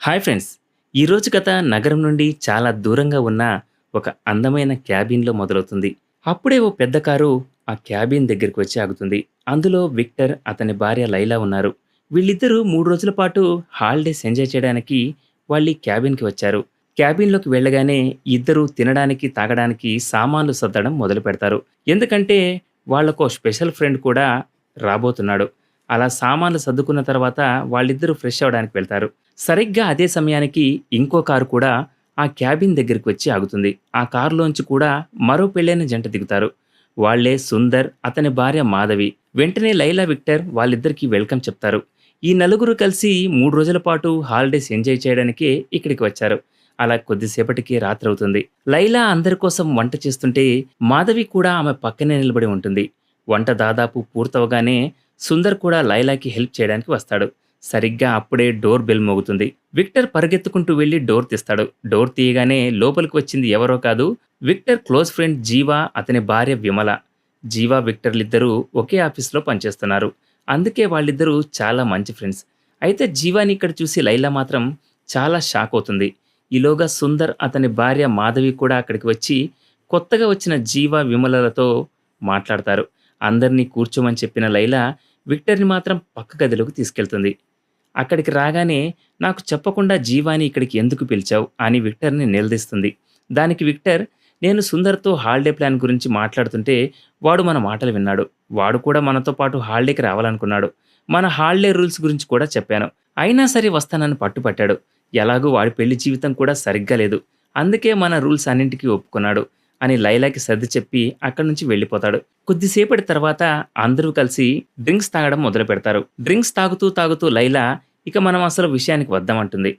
Hi friends. ఈరోజు కథ నగరం నుండి చాలా దూరంగా ఉన్న ఒక అందమైన క్యాబిన్‌లో మొదలవుతుంది. అప్పుడే ఓ పెద్ద కారు ఆ క్యాబిన్ దగ్గరికి వచ్చి ఆగుతుంది. అందులో విక్టర్, అతని భార్య లైలా ఉన్నారు. వీళ్ళిద్దరూ 3 రోజుల పాటు హాలిడేస్ ఎంజాయ్ చేయడానికి వాళ్ళీ క్యాబిన్‌కి వచ్చారు. క్యాబిన్‌లోకి వెళ్ళగానే ఇద్దరూ తినడానికి, తాగడానికి సామాన్లు సర్దడం మొదలుపెడతారు. ఎందుకంటే వాళ్ళకో స్పెషల్ ఫ్రెండ్ కూడా రాబోతున్నాడు. అలా సామాన్లు సర్దుకున్న తర్వాత వాళ్ళిద్దరూ ఫ్రెష్ అవ్వడానికి వెళ్తారు. సరిగ్గా అదే సమయానికి ఇంకో కారు కూడా ఆ క్యాబిన్ దగ్గరికి వచ్చి ఆగుతుంది. ఆ కారులోంచి కూడా మరో పెళ్ళైన జంట దిగుతారు. వాళ్ళే సుందర్, అతని భార్య మాధవి. వెంటనే లైలా, విక్టర్ వాళ్ళిద్దరికీ వెల్కమ్ చెప్తారు. ఈ నలుగురు కలిసి 3 రోజుల పాటు హాలిడేస్ ఎంజాయ్ చేయడానికే ఇక్కడికి వచ్చారు. అలా కొద్దిసేపటికి రాత్రవుతుంది. లైలా అందరి కోసం వంట చేస్తుంటే మాధవి కూడా ఆమె పక్కనే నిలబడి ఉంటుంది. వంట దాదాపు పూర్తవగానే సుందర్ కూడా లైలాకి హెల్ప్ చేయడానికి వస్తాడు. సరిగ్గా అప్పుడే డోర్ బెల్ మోగుతుంది. విక్టర్ పరిగెత్తుకుంటూ వెళ్లి డోర్ తీస్తాడు. డోర్ తీయగానే లోపలికి వచ్చింది ఎవరో కాదు, విక్టర్ క్లోజ్ ఫ్రెండ్ జీవా, అతని భార్య విమల. జీవా, విక్టర్లిద్దరూ ఒకే ఆఫీస్లో పనిచేస్తున్నారు. అందుకే వాళ్ళిద్దరూ చాలా మంచి ఫ్రెండ్స్. అయితే జీవాని ఇక్కడ చూసి లైలా మాత్రం చాలా షాక్ అవుతుంది. ఈలోగా సుందర్, అతని భార్య మాధవి కూడా అక్కడికి వచ్చి కొత్తగా వచ్చిన జీవా, విమలలతో మాట్లాడతారు. అందరినీ కూర్చోమని చెప్పిన లైలా విక్టర్ని మాత్రం పక్క గదిలోకి తీసుకెళ్తుంది. అక్కడికి రాగానే నాకు చెప్పకుండా జీవాని ఇక్కడికి ఎందుకు పిలిచావు అని విక్టర్ని నిలదీస్తుంది. దానికి విక్టర్, నేను సుందర్తో హాలిడే ప్లాన్ గురించి మాట్లాడుతుంటే వాడు మన మాటలు విన్నాడు. వాడు కూడా మనతో పాటు హాలిడేకి రావాలనుకున్నాడు. మన హాలిడే రూల్స్ గురించి కూడా చెప్పాను. అయినా సరే వస్తానని పట్టుపట్టాడు. ఎలాగూ వాడి పెళ్లి జీవితం కూడా సరిగ్గా లేదు. అందుకే మన రూల్స్ అన్నింటికీ ఒప్పుకున్నాడు అని లైలాకి సర్ది చెప్పి అక్కడి నుంచి వెళ్ళిపోతాడు. కొద్దిసేపటి తర్వాత అందరూ కలిసి డ్రింక్స్ తాగడం మొదలు పెడతారు. డ్రింక్స్ తాగుతూ తాగుతూ లైలా, ఇక మనం అసలు విషయానికి వద్దామంటుంది.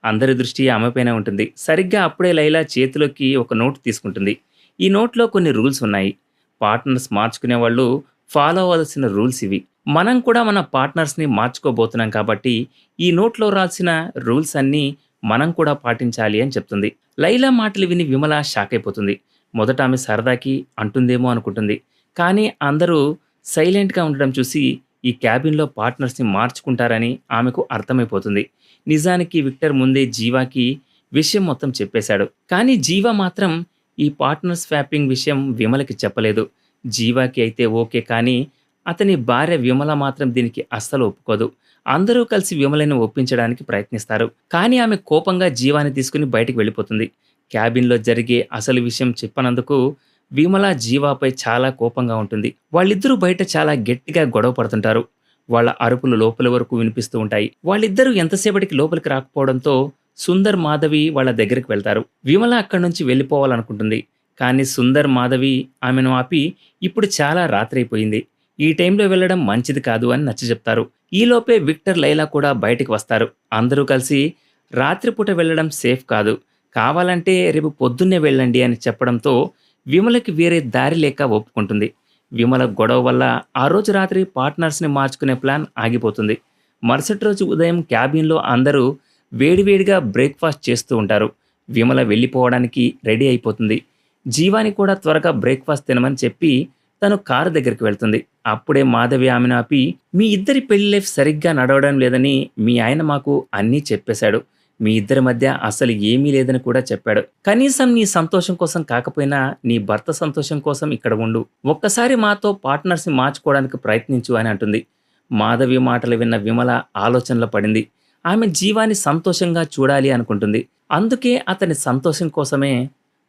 అందరి దృష్టి ఆమెపైనే ఉంటుంది. సరిగ్గా అప్పుడే లైలా చేతిలోకి ఒక నోట్ తీసుకుంటుంది. ఈ నోట్లో కొన్ని రూల్స్ ఉన్నాయి. పార్ట్నర్స్ మార్చుకునే వాళ్ళు ఫాలో అవ్వాల్సిన రూల్స్ ఇవి. మనం కూడా మన పార్ట్నర్స్ని మార్చుకోబోతున్నాం కాబట్టి ఈ నోట్లో రాల్సిన రూల్స్ అన్నీ మనం కూడా పాటించాలి అని చెప్తుంది. లైలా మాటలు విని విమల షాక్ అయిపోతుంది. మొదట ఆమె సరదాకి అంటుందేమో అనుకుంటుంది. కానీ అందరూ సైలెంట్గా ఉండడం చూసి ఈ క్యాబిన్లో పార్ట్నర్స్ని మార్చుకుంటారని ఆమెకు అర్థమైపోతుంది. నిజానికి విక్టర్ ముందే జీవాకి విషయం మొత్తం చెప్పేశాడు. కానీ జీవా మాత్రం ఈ పార్ట్నర్ స్వాపింగ్ విషయం విమలకి చెప్పలేదు. జీవాకి అయితే ఓకే, కానీ అతని భార్య విమల మాత్రం దీనికి అస్సలు ఒప్పుకోదు. అందరూ కలిసి విమలని ఒప్పించడానికి ప్రయత్నిస్తారు. కానీ ఆమె కోపంగా జీవాని తీసుకుని బయటికి వెళ్ళిపోతుంది. క్యాబిన్లో జరిగే అసలు విషయం చెప్పనందుకు విమల జీవాపై చాలా కోపంగా ఉంటుంది. వాళ్ళిద్దరూ బయట చాలా గట్టిగా గొడవ పడుతుంటారు. వాళ్ళ అరుపులు లోపలి వరకు వినిపిస్తూ ఉంటాయి. వాళ్ళిద్దరూ ఎంతసేపటికి లోపలికి రాకపోవడంతో సుందర్, మాధవి వాళ్ళ దగ్గరికి వెళ్తారు. విమల అక్కడి నుంచి వెళ్ళిపోవాలనుకుంటుంది. కానీ సుందర్, మాధవి ఆమెను ఆపి, ఇప్పుడు చాలా రాత్రైపోయింది, ఈ టైంలో వెళ్ళడం మంచిది కాదు అని నచ్చజెప్తారు. ఈలోపే విక్టర్, లైలా కూడా బయటికి వస్తారు. అందరూ కలిసి రాత్రిపూట వెళ్ళడం సేఫ్ కాదు, కావాలంటే రేపు పొద్దున్నే వెళ్ళండి అని చెప్పడంతో విమలకి వేరే దారి లేక ఒప్పుకుంటుంది. విమల గొడవ వల్ల ఆ రోజు రాత్రి పార్ట్నర్స్ని మార్చుకునే ప్లాన్ ఆగిపోతుంది. మరుసటి రోజు ఉదయం క్యాబిన్లో అందరూ వేడివేడిగా బ్రేక్ఫాస్ట్ చేస్తూ ఉంటారు. విమల వెళ్ళిపోవడానికి రెడీ అయిపోతుంది. జీవాని కూడా త్వరగా బ్రేక్ఫాస్ట్ తినమని చెప్పి తను కారు దగ్గరికి వెళ్తుంది. అప్పుడే మాధవి ఆమెను ఆపి, మీ ఇద్దరి పెళ్లి లైఫ్ సరిగ్గా నడవడం లేదని మీ ఆయన మాకు అన్నీ చెప్పేశాడు. మీ ఇద్దరి మధ్య అసలు ఏమీ లేదని కూడా చెప్పాడు. కనీసం నీ సంతోషం కోసం కాకపోయినా నీ భర్త సంతోషం కోసం ఇక్కడ ఉండు. ఒక్కసారి మాతో పార్ట్నర్స్ని మార్చుకోవడానికి ప్రయత్నించు అని అంటుంది. మాధవి మాటలు విన్న విమల ఆలోచనలో పడింది. ఆమె జీవాన్ని సంతోషంగా చూడాలి అనుకుంటుంది. అందుకే అతని సంతోషం కోసమే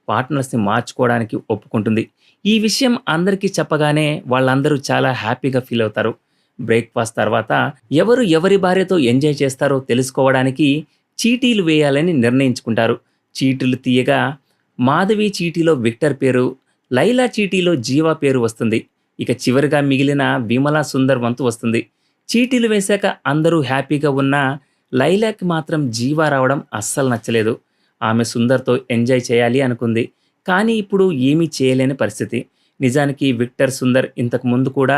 పార్ట్నర్స్ని మార్చుకోవడానికి ఒప్పుకుంటుంది. ఈ విషయం అందరికీ చెప్పగానే వాళ్ళందరూ చాలా హ్యాపీగా ఫీల్ అవుతారు. బ్రేక్ఫాస్ట్ తర్వాత ఎవరు ఎవరి భార్యతో ఎంజాయ్ చేస్తారో తెలుసుకోవడానికి చీటీలు వేయాలని నిర్ణయించుకుంటారు. చీటీలు తీయగా మాధవి చీటీలో విక్టర్ పేరు, లైలా చీటీలో జీవా పేరు వస్తుంది. ఇక చివరిగా మిగిలిన విమల, సుందర్ వంతు వస్తుంది. చీటీలు వేశాక అందరూ హ్యాపీగా ఉన్న లైలాకి మాత్రం జీవా రావడం అస్సలు నచ్చలేదు. ఆమె సుందర్తో ఎంజాయ్ చేయాలి అనుకుంది. కానీ ఇప్పుడు ఏమీ చేయలేని పరిస్థితి. నిజానికి విక్టర్, సుందర్ ఇంతకు ముందు కూడా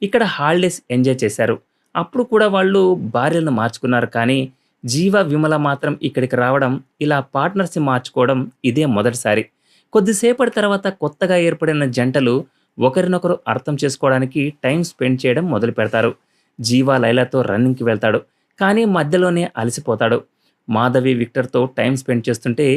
ఇక్కడ హాలిడేస్ ఎంజాయ్ చేశారు. అప్పుడు కూడా వాళ్ళు భార్యలను మార్చుకున్నారు. కానీ జీవ, విమల మాత్రం ఇక్కడికి రావడం, ఇలా పార్ట్నర్స్ని మార్చుకోవడం ఇదే మొదటిసారి. కొద్దిసేపటి తర్వాత కొత్తగా ఏర్పడిన జంటలు ఒకరినొకరు అర్థం చేసుకోవడానికి టైం స్పెండ్ చేయడం మొదలు పెడతారు. జీవ లైలాతో రన్నింగ్కి వెళ్తాడు. కానీ మధ్యలోనే అలసిపోతాడు. మాధవి విక్టర్‌తో టైమ్ స్పెండ్ చేస్తుంటే,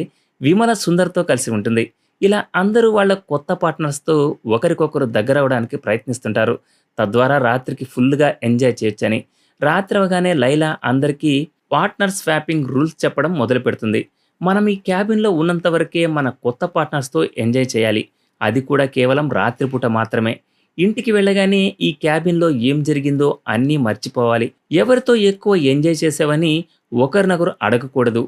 విమల సుందర్‌తో కలిసి ఉంటుంది. ఇలా అందరూ వాళ్ళ కొత్త పార్ట్నర్స్‌తో ఒకరికొకరు దగ్గరవ్వడానికి ప్రయత్నిస్తుంటారు. తద్వారా రాత్రికి ఫుల్‌గా ఎంజాయ్ చేయొచ్చని. రాత్రి అవ్వగానే లైలా అందరికీ పార్ట్నర్ స్వాపింగ్ రూల్స్ చెప్పడం మొదలుపెడుతుంది. మనం ఈ క్యాబిన్‌లో ఉన్నంత వరకే మన కొత్త పార్ట్నర్స్‌తో ఎంజాయ్ చేయాలి. అది కూడా కేవలం రాత్రిపూట మాత్రమే. ఇంటికి వెళ్ళగానే ఈ క్యాబిన్‌లో ఏం జరిగిందో అన్నీ మర్చిపోవాలి. ఎవరితో ఎక్కువ ఎంజాయ్ చేశావని ఒకరినొకరు అడగకూడదు.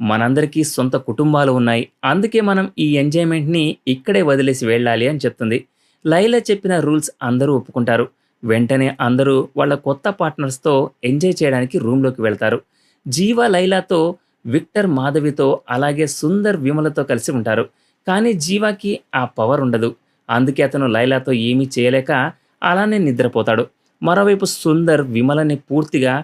మనందరికీ సొంత కుటుంబాలు ఉన్నాయి. అందుకే మనం ఈ ఎంజాయ్‌మెంట్‌ని ఇక్కడే వదిలేసి వెళ్ళాలి అని చెప్తుంది. లైలా చెప్పిన రూల్స్ అందరూ ఒప్పుకుంటారు. వెంటనే అందరూ వాళ్ళ కొత్త పార్ట్నర్స్‌తో ఎంజాయ్ చేయడానికి రూమ్‌లోకి వెళ్తారు. జీవ లైలాతో, విక్టర్ మాధవితో, అలాగే సుందర్ విమలతో కలిసి ఉంటారు. కానీ జీవాకి ఆ పవర్ ఉండదు. అందుకే అతను లైలాతో ఏమీ చేయలేక అలానే నిద్రపోతాడు. మరోవైపు సుందర్ విమలని పూర్తిగా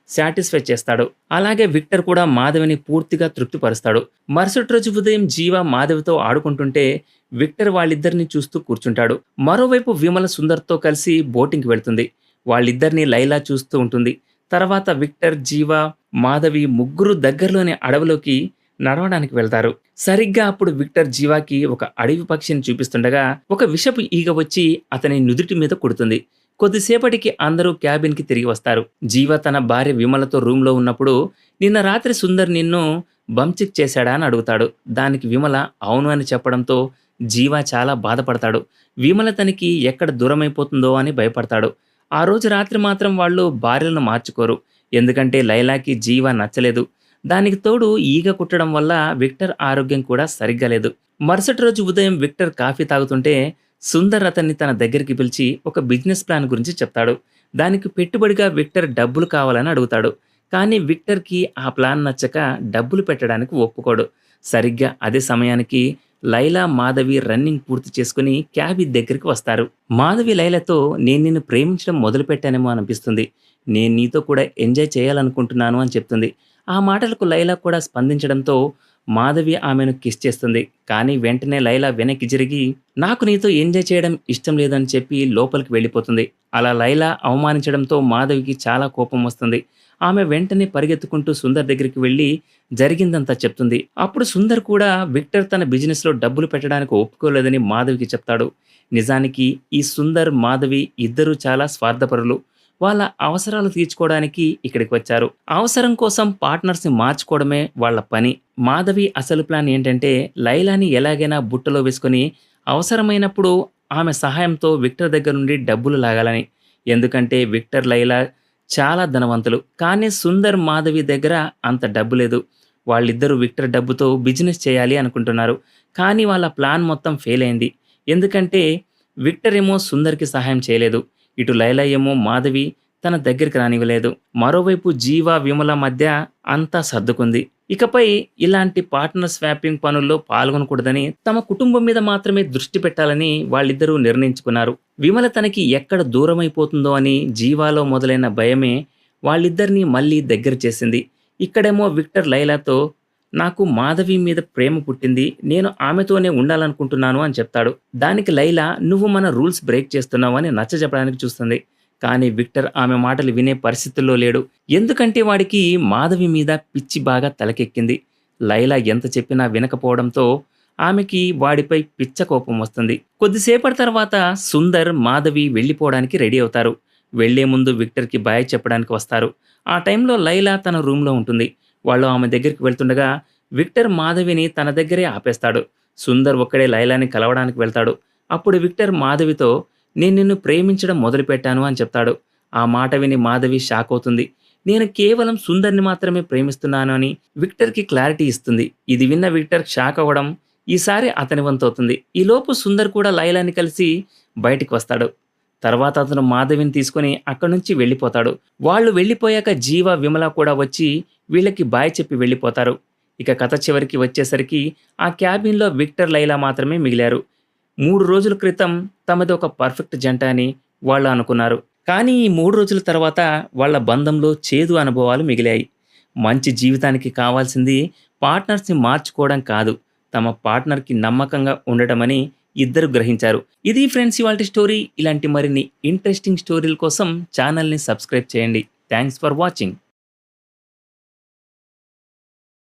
సాటిస్ఫై చేస్తాడు. అలాగే విక్టర్ కూడా మాధవిని పూర్తిగా తృప్తిపరుస్తాడు. మరుసటి రోజు ఉదయం జీవ మాధవితో ఆడుకుంటుంటే విక్టర్ వాళ్ళిద్దరిని చూస్తూ కూర్చుంటాడు. మరోవైపు విమల సుందర్తో కలిసి బోటింగ్‌కి వెళ్తుంది. వాళ్ళిద్దరిని లైలా చూస్తూ ఉంటుంది. తర్వాత విక్టర్, జీవ, మాధవి ముగ్గురు దగ్గరలోని అడవిలోకి నడవడానికి వెళ్తారు. సరిగ్గా అప్పుడు విక్టర్ జీవాకి ఒక అడవి పక్షిని చూపిస్తుండగా ఒక విషపు ఈగ వచ్చి అతని నుదుటి మీద కొడుతుంది. కొద్దిసేపటికి అందరూ క్యాబిన్‌కి తిరిగి వస్తారు. జీవ తన భార్య విమలతో రూమ్‌లో ఉన్నప్పుడు నిన్న రాత్రి సుందర్ నిన్ను బంచిక్ చేశాడా అని అడుగుతాడు. దానికి విమల అవును అని చెప్పడంతో జీవ చాలా బాధపడతాడు. విమల తనకి ఎక్కడ దూరమైపోతుందో అని భయపడతాడు. ఆ రోజు రాత్రి మాత్రం వాళ్ళు భార్యలను మార్చుకోరు. ఎందుకంటే లైలాకి జీవ నచ్చలేదు. దానికి తోడు ఈగ కుట్టడం వల్ల విక్టర్ ఆరోగ్యం కూడా సరిగ్గా లేదు. మరుసటి రోజు ఉదయం విక్టర్ కాఫీ తాగుతుంటే సుందర్ అతన్ని తన దగ్గరికి పిలిచి ఒక బిజినెస్ ప్లాన్ గురించి చెప్తాడు. దానికి పెట్టుబడిగా విక్టర్ డబ్బులు కావాలని అడుగుతాడు. కానీ విక్టర్‌కి ఆ ప్లాన్ నచ్చక డబ్బులు పెట్టడానికి ఒప్పుకోడు. సరిగ్గా అదే సమయానికి లైలా, మాధవి రన్నింగ్ పూర్తి చేసుకుని క్యాబిన్ దగ్గరికి వస్తారు. మాధవి లైలాతో నేను నిన్ను ప్రేమించడం మొదలుపెట్టానేమో అనిపిస్తుంది. నేను నీతో కూడా ఎంజాయ్ చేయాలనుకుంటున్నాను అని చెప్తుంది. ఆ మాటలకు లైలా కూడా స్పందించడంతో మాధవి ఆమెను కిస్ చేస్తుంది. కానీ వెంటనే లైలా వెనక్కి జరిగి నాకు నీతో ఎంజాయ్ చేయడం ఇష్టం లేదని చెప్పి లోపలికి వెళ్ళిపోతుంది. అలా లైలా అవమానించడంతో మాధవికి చాలా కోపం వస్తుంది. ఆమె వెంటనే పరిగెత్తుకుంటూ సుందర్ దగ్గరికి వెళ్ళి జరిగిందంతా చెప్తుంది. అప్పుడు సుందర్ కూడా విక్టర్ తన బిజినెస్‌లో డబ్బులు పెట్టడానికి ఒప్పుకోలేదని మాధవికి చెప్తాడు. నిజానికి ఈ సుందర్, మాధవి ఇద్దరూ చాలా స్వార్థపరులు. వాళ్ళ అవసరాలు తీర్చుకోవడానికి ఇక్కడికి వచ్చారు. అవసరం కోసం పార్ట్నర్స్‌ని మార్చుకోవడమే వాళ్ళ పని. మాధవి అసలు ప్లాన్ ఏంటంటే లైలాని ఎలాగైనా బుట్టలో వేసుకొని అవసరమైనప్పుడు ఆమె సహాయంతో విక్టర్ దగ్గర నుండి డబ్బులు లాగాలని. ఎందుకంటే విక్టర్, లైలా చాలా ధనవంతులు. కానీ సుందర్, మాధవి దగ్గర అంత డబ్బు లేదు. వాళ్ళిద్దరూ విక్టర్ డబ్బుతో బిజినెస్ చేయాలి అనుకుంటున్నారు. కానీ వాళ్ళ ప్లాన్ మొత్తం ఫెయిల్ అయింది. ఎందుకంటే విక్టర్ ఏమో సుందర్‌కి సహాయం చేయలేదు. ఇటు లైలా ఏమో మాధవి తన దగ్గరికి రానివ్వలేదు. మరోవైపు జీవ, విమల మధ్య అంతా సర్దుకుంది. ఇకపై ఇలాంటి పార్ట్నర్ స్వాపింగ్ పనుల్లో పాల్గొనకూడదని, తమ కుటుంబం మీద మాత్రమే దృష్టి పెట్టాలని వాళ్ళిద్దరూ నిర్ణయించుకున్నారు. విమల తనకి ఎక్కడ దూరమైపోతుందో అని జీవాలో మొదలైన భయమే వాళ్ళిద్దరినీ మళ్ళీ దగ్గర చేసింది. ఇక్కడేమో విక్టర్ లైలాతో నాకు మాధవి మీద ప్రేమ పుట్టింది. నేను ఆమెతోనే ఉండాలనుకుంటున్నాను అని చెప్తాడు. దానికి లైలా నువ్వు మన రూల్స్ బ్రేక్ చేస్తున్నావు అని నచ్చజెప్పడానికి చూస్తుంది. కానీ విక్టర్ ఆమె మాటలు వినే పరిస్థితుల్లో లేడు. ఎందుకంటే వాడికి మాధవి మీద పిచ్చి బాగా తలకెక్కింది. లైలా ఎంత చెప్పినా వినకపోవడంతో ఆమెకి వాడిపై పిచ్చ కోపం వస్తుంది. కొద్దిసేపటి తర్వాత సుందర్, మాధవి వెళ్ళిపోవడానికి రెడీ అవుతారు. వెళ్లే ముందు విక్టర్‌కి బాయ్ చెప్పడానికి వస్తారు. ఆ టైంలో లైలా తన రూమ్‌లో ఉంటుంది. వాళ్ళు ఆమె దగ్గరికి వెళ్తుండగా విక్టర్ మాధవిని తన దగ్గరే ఆపేస్తాడు. సుందర్ ఒక్కడే లైలాని కలవడానికి వెళ్తాడు. అప్పుడు విక్టర్ మాధవితో నేను నిన్ను ప్రేమించడం మొదలుపెట్టాను అని చెప్తాడు. ఆ మాట విని మాధవి షాక్ అవుతుంది. నేను కేవలం సుందర్‌ని మాత్రమే ప్రేమిస్తున్నాను అని విక్టర్‌కి క్లారిటీ ఇస్తుంది. ఇది విన్న విక్టర్ షాక్ అవ్వడం ఈసారి అతని వంతవుతుంది. ఈలోపు సుందర్ కూడా లైలాని కలిసి బయటికి వస్తాడు. తర్వాత అతను మాధవిని తీసుకొని అక్కడి నుంచి వెళ్ళిపోతాడు. వాళ్ళు వెళ్ళిపోయాక జీవ, విమల కూడా వచ్చి వీళ్ళకి బాయ్ చెప్పి వెళ్ళిపోతారు. ఇక కథ చివరికి వచ్చేసరికి ఆ క్యాబిన్‌లో విక్టర్, లైలా మాత్రమే మిగిలారు. 3 రోజుల క్రితం తమది ఒక పర్ఫెక్ట్ జంట అని వాళ్ళు అనుకున్నారు. కానీ ఈ 3 రోజుల తర్వాత వాళ్ళ బంధంలో చేదు అనుభవాలు మిగిలాయి. మంచి జీవితానికి కావాల్సింది పార్ట్నర్స్‌ని మార్చుకోవడం కాదు, తమ పార్ట్నర్‌కి నమ్మకంగా ఉండటమని ఇద్దరు గ్రహించారు. ఇది ఫ్రెండ్స్ ఇవాల్టి స్టోరీ. ఇలాంటి మరిన్ని ఇంట్రెస్టింగ్ స్టోరీల కోసం ఛానల్‌ని సబ్స్క్రైబ్ చేయండి. Thanks for watching.